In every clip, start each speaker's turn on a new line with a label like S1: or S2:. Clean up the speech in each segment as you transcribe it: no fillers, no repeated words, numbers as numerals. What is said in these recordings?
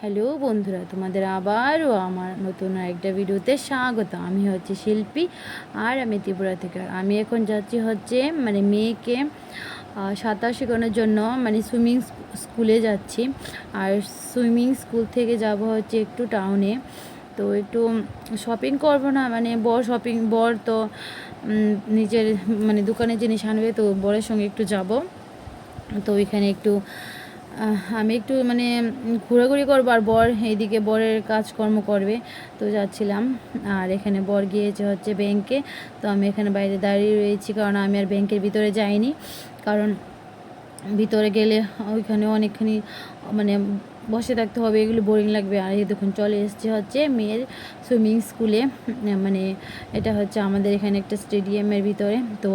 S1: Hello বন্ধুরা, তোমাদের আবারও আমার নতুন একটা ভিডিওতে স্বাগত। আমি হচ্ছে শিল্পী আর আমি ত্রিপুরা থেকে। আমি এখন যাচ্ছি হচ্ছে মেয়েকে সাঁতার শেখানোর জন্য সুইমিং স্কুলে যাচ্ছি। আর সুইমিং স্কুল থেকে যাব হচ্ছে একটু টাউনে। তো একটু শপিং করবো না, বর তো নিজের দোকানে জিনিস আনবে, তো বরের সঙ্গে একটু যাব। তো ওইখানে একটু আমি একটু ঘোরাঘুরি করবো, আর বর এইদিকে বরের কাজকর্ম করবে। তো যাচ্ছিলাম। আর এখানে বর গিয়েছে হচ্ছে ব্যাংকে। তো আমি এখানে বাইরে দাঁড়িয়ে রয়েছি, কারণ আমি আর ব্যাংকের ভিতরে যাইনি। কারণ ভিতরে গেলে ওইখানে অনেকখানি বসে থাকতে হবে, এগুলো বোরিং লাগবে। আর এই দেখুন চলে এসেছে হচ্ছে মেয়ের সুইমিং স্কুলে। এটা হচ্ছে আমাদের এখানে একটা স্টেডিয়ামের ভিতরে। তো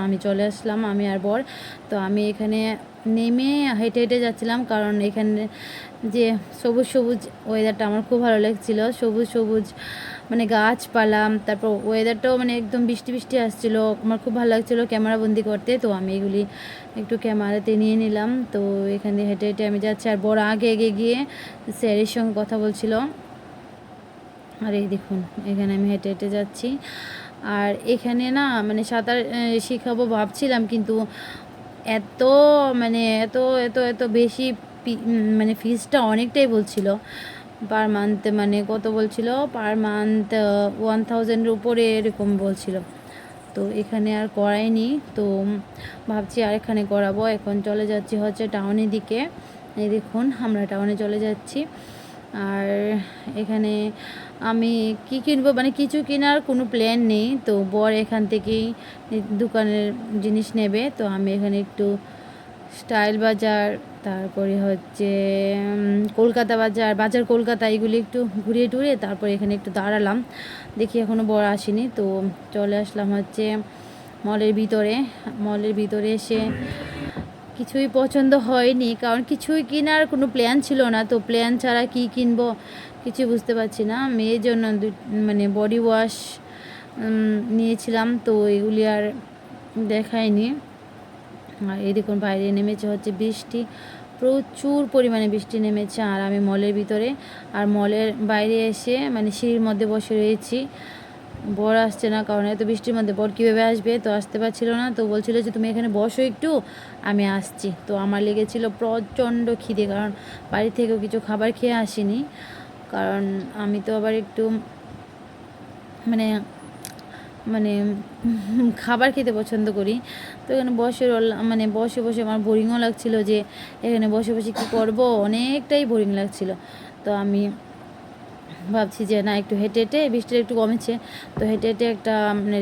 S1: আমি চলে আসলাম, আমি আর বর। তো আমি এখানে নেমে হেঁটে হেঁটে যাচ্ছিলাম, কারণ এখানে যে সবুজ সবুজ ওয়েদারটা আমার খুব ভালো লাগছিলো। সবুজ সবুজ গাছপালা, তারপর ওয়েদারটাও একদম বৃষ্টি বৃষ্টি আসছিলো। আমার খুব ভালো লাগছিলো ক্যামেরা বন্দি করতে। তো আমি এগুলি একটু ক্যামেরাতে নিয়ে নিলাম। তো এখানে হেঁটে হেঁটে আমি যাচ্ছি, আর বড় আগে এগিয়ে গিয়ে স্যারের সঙ্গে কথা বলছিল। আর এই দেখুন এখানে আমি হেঁটে হেঁটে যাচ্ছি। আর এখানে না সাঁতার শেখাবো ভাবছিলাম, কিন্তু এত এত এত এত বেশি ফিজটা অনেকটাই বলছিল পার মান্থ। কত বলছিল পার মান্থ 1000-এর উপরে এরকম বলছিল। তো এখানে আর করাইনি। তো ভাবছি আর এখানে করাবো। এখন চলে যাচ্ছি হচ্ছে টাউনের দিকে। এই দেখুন আমরা টাউনে চলে যাচ্ছি। আর এখানে আমি কি কিনবো, কিছু কেনার কোনো প্ল্যান নেই। তো বর এখান থেকেই দোকানের জিনিস নেবে। তো আমি এখানে একটু স্টাইল বাজার, তারপরে হচ্ছে কলকাতা বাজার কলকাতা, এগুলি একটু ঘুরিয়ে টুরিয়ে তারপরে এখানে একটু দাঁড়ালাম। দেখি এখনও বড় আসেনি। তো চলে আসলাম হচ্ছে মলের ভিতরে এসে কিছুই পছন্দ হয়নি, কারণ কিছুই কেনার কোনো প্ল্যান ছিল না। তো প্ল্যান ছাড়া কি কিনবো কিছু বুঝতে পারছি না। মেয়ের জন্য বডি ওয়াশ নিয়েছিলাম, তো এগুলি আর দেখায়নি। আর এই দেখুন বাইরে নেমেছে হচ্ছে বৃষ্টি, প্রচুর পরিমাণে বৃষ্টি নেমেছে। আর আমি মলের ভিতরে, আর মলের বাইরে এসে সিঁড়ির মধ্যে বসে রয়েছি। বর আসছে না, কারণ এত বৃষ্টির মধ্যে বর কীভাবে আসবে, তো আসতে পারছিল না। তো বলছিল যে তুমি এখানে বসো একটু, আমি আসছি। তো আমার লেগেছিল প্রচণ্ড খিদে, কারণ বাড়ি থেকেও কিছু খাবার খেয়ে আসিনি। কারণ আমি তো আবার একটু মানে মানে খাবার খেতে পছন্দ করি। তো এখানে বসে বসে আমার বোরিংও লাগছিল, যে এখানে বসে বসে কী করবো, অনেকটাই বোরিং লাগছিল। তো আমি ভাবছি যে না, একটু হেঁটে হেঁটে, বৃষ্টিটা একটু কমেছে, তো হেঁটে হেঁটে একটা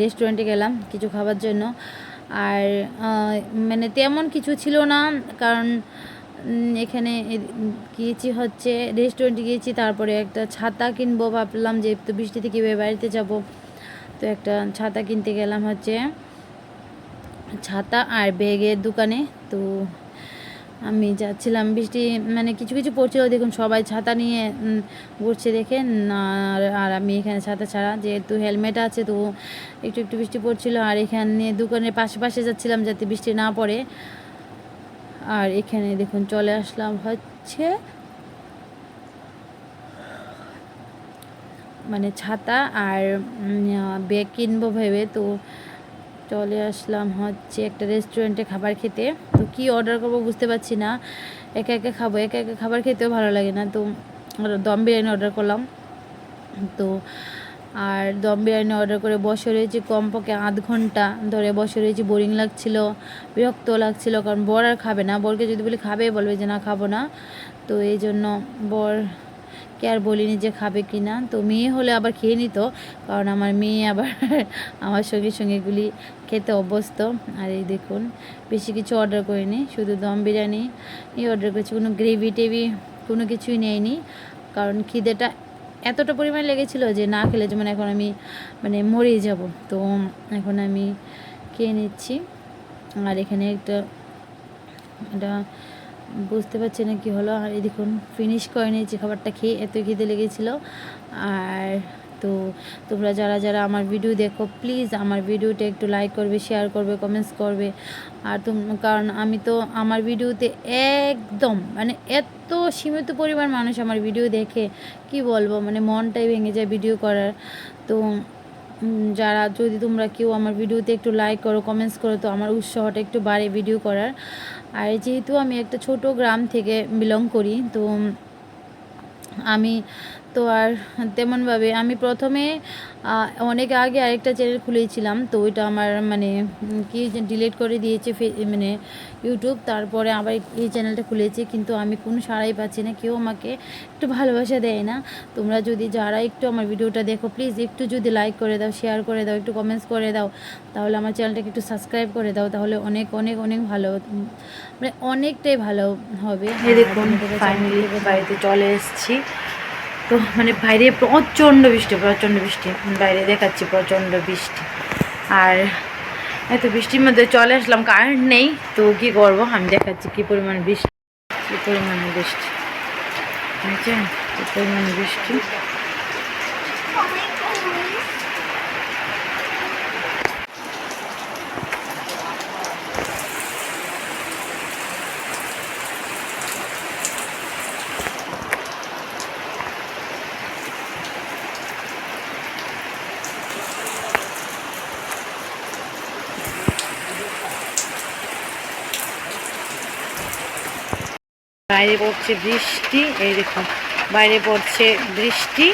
S1: রেস্টুরেন্টে গেলাম কিছু খাবার জন্য। আর তেমন কিছু ছিল না, কারণ এখানে গিয়েছি হচ্ছে রেস্টুরেন্টে গিয়েছি, তারপরে একটা ছাতা কিনবো ভাবলাম, যে তো বৃষ্টিতে কীভাবে বাড়িতে যাব। তো একটা ছাতা কিনতে গেলাম হচ্ছে, ছাতা আর ব্যাগের দোকানে। তো আমি যাচ্ছিলাম, বৃষ্টি কিছু কিছু পড়ছিল, দেখুন সবাই ছাতা নিয়ে ঘুরছে দেখে। আর আমি এখানে ছাতা ছাড়া, যেহেতু হেলমেট আছে, তো একটু একটু বৃষ্টি পড়ছিল। আর এখানে দোকানের পাশে পাশে যাচ্ছিলাম যাতে বৃষ্টি না পড়ে। আর এখানে দেখুন চলে আসলাম হচ্ছে ছাতা আর ব্যাগ কিনবো ভেবে। তো চলে আসলাম হচ্ছে একটা রেস্টুরেন্টে খাবার খেতে। তো কি অর্ডার করবো বুঝতে পারছি না, একা একা খাবো, একা একা খাবার খেতেও ভালো লাগে না। তো দম বিরিয়ানি অর্ডার করলাম। তো আর দম বিরিয়ানি অর্ডার করে বসে রয়েছি কমপক্ষে আধ ঘন্টা ধরে বসে রয়েছি। বোরিং লাগছিল, বিরক্ত লাগছিল, কারণ বর আর খাবে না। বরকে যদি বলি খাবে, বলবে যে না খাবো না। তো এই জন্য বরকে আর বলিনি যে খাবে কি না। তো মেয়ে হলে আবার খেয়ে নিত, কারণ আমার মেয়ে আবার আমার সঙ্গে সঙ্গে এগুলি খেতে অভ্যস্ত। আর এই দেখুন বেশি কিছু অর্ডার করিনি, শুধু দম বিরিয়ানি অর্ডার করেছি, কোনো গ্রেভি টেভি কোনো কিছুই নেয়নি, কারণ খিদেটা এতটা পরিমাণে লেগেছিলো যে না খেলে যেমন এখন আমি মরেই যাব। তো এখন আমি খেয়ে নিচ্ছি। আর এখানে এটা বুঝতে পারছি না কী হলো। আর এই দেখুন ফিনিশ করে নিয়েছি খাবারটা খেয়ে, এত খিদে লেগেছিলো। আর তো তোমরা যারা যারা আমার ভিডিও দেখো প্লিজ আমার ভিডিওটা একটু লাইক করবে, শেয়ার করবে, কমেন্টস করবে। আর কারণ আমি তো আমার ভিডিওতে একদম মানে এত সীমিত পরিমাণ মানুষ আমার ভিডিও দেখে, কি বলবো, মানে মনটাই ভেঙে যায় ভিডিও করার। তো যারা যদি তোমরা কেউ আমার ভিডিওতে একটু লাইক করো, কমেন্টস করো, তো আমার উৎসাহটা একটু বাড়ে ভিডিও করার। আর যেহেতু আমি একটা ছোট গ্রাম থেকে বিলং করি, তো আমি তো আর তেমনভাবে আমি প্রথমে অনেক আগে আরেকটা চ্যানেল খুলেছিলাম, তো ওইটা আমার মানে কি ডিলিট করে দিয়েছে মানে ইউটিউব। তারপরে আবার এই চ্যানেলটা খুলেছি, কিন্তু আমি কোনো সাড়াই পাচ্ছি না, কেউ আমাকে একটু ভালোবাসা দেয় না। তোমরা যদি যারা একটু আমার ভিডিওটা দেখো প্লিজ একটু যদি লাইক করে দাও, শেয়ার করে দাও, একটু কমেন্টস করে দাও, তাহলে আমার চ্যানেলটাকে একটু সাবস্ক্রাইব করে দাও, তাহলে অনেক অনেক অনেক ভালো, মানে অনেকটাই ভালো হবে।
S2: দেখুন ফাইনালি বাড়িতে চলে এসেছি। তো মানে বাইরে প্রচণ্ড বৃষ্টি, বাইরে দেখাচ্ছি প্রচণ্ড বৃষ্টি। আর এত বৃষ্টির মধ্যে চলে আসলাম, কারেন্ট নেই, তো কী করবো আমি দেখাচ্ছি কী পরিমাণ বৃষ্টি, কী পরিমাণে বৃষ্টি, বুঝছেন কী পরিমাণে বৃষ্টি। বাইরে পড়ছে বৃষ্টি, এই দেখুন বাইরে পড়ছে বৃষ্টি।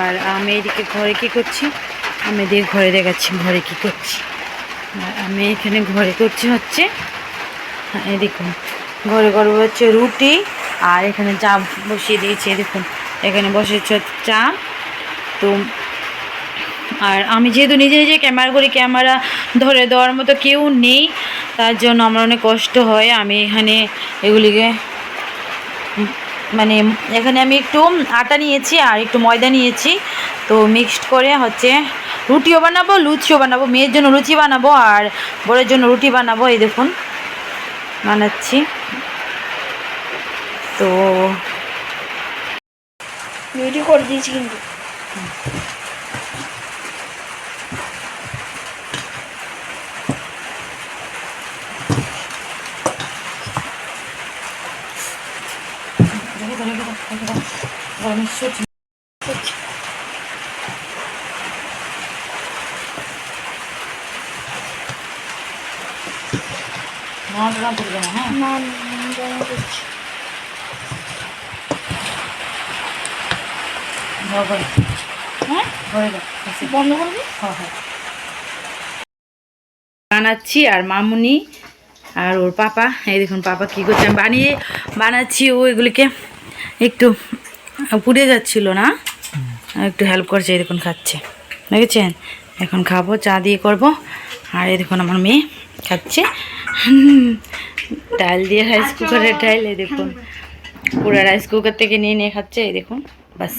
S2: আর আমি এদিকে ঘরে কি করছি, আমি এদিকে ঘরে দেখাচ্ছি ঘরে কি করছি। আর আমি এখানে ঘরে করছি হচ্ছে, এই দেখুন ঘরে করবো হচ্ছে রুটি, আর এখানে চা বসিয়ে দিয়েছি, দেখুন এখানে বসেছে চা। তো আর আমি যেহেতু নিজে নিজে ক্যামেরা করি, ক্যামেরা ধরে দেওয়ার মতো কেউ নেই, তার জন্য আমার অনেক কষ্ট হয়। আমি এখানে এগুলিকে মানে এখানে আমি একটু আটা নিয়েছি আর একটু ময়দা নিয়েছি, তো মিক্সড করে হচ্ছে রুটিও বানাবো, লুচিও বানাবো। মেয়ের জন্য লুচি বানাবো আর বড়ের জন্য রুটি বানাবো, এই দেখুন বানাচ্ছি। তো
S3: ভিডিও করে দিয়েছি কিন্তু বন্ধ করবি।
S2: বানাচ্ছি আর মামুনি আর ওর পাপা, এই দেখুন পাপা কী করছে, আমি বানাচ্ছি, ও এগুলিকে একটু পুড়ে যাচ্ছিল না, একটু হেল্প করছে, এই দেখুন খাচ্ছে, দেখেছেন। এখন খাবো, চা দিয়ে করব। আর এই দেখুন আমার মেয়ে খাচ্ছে ডাল দিয়ে, রাইস কুকারের ডাল, এই দেখুন পুরো রাইস কুকার থেকে নিয়ে নিয়ে খাচ্ছে, এই দেখুন বাস।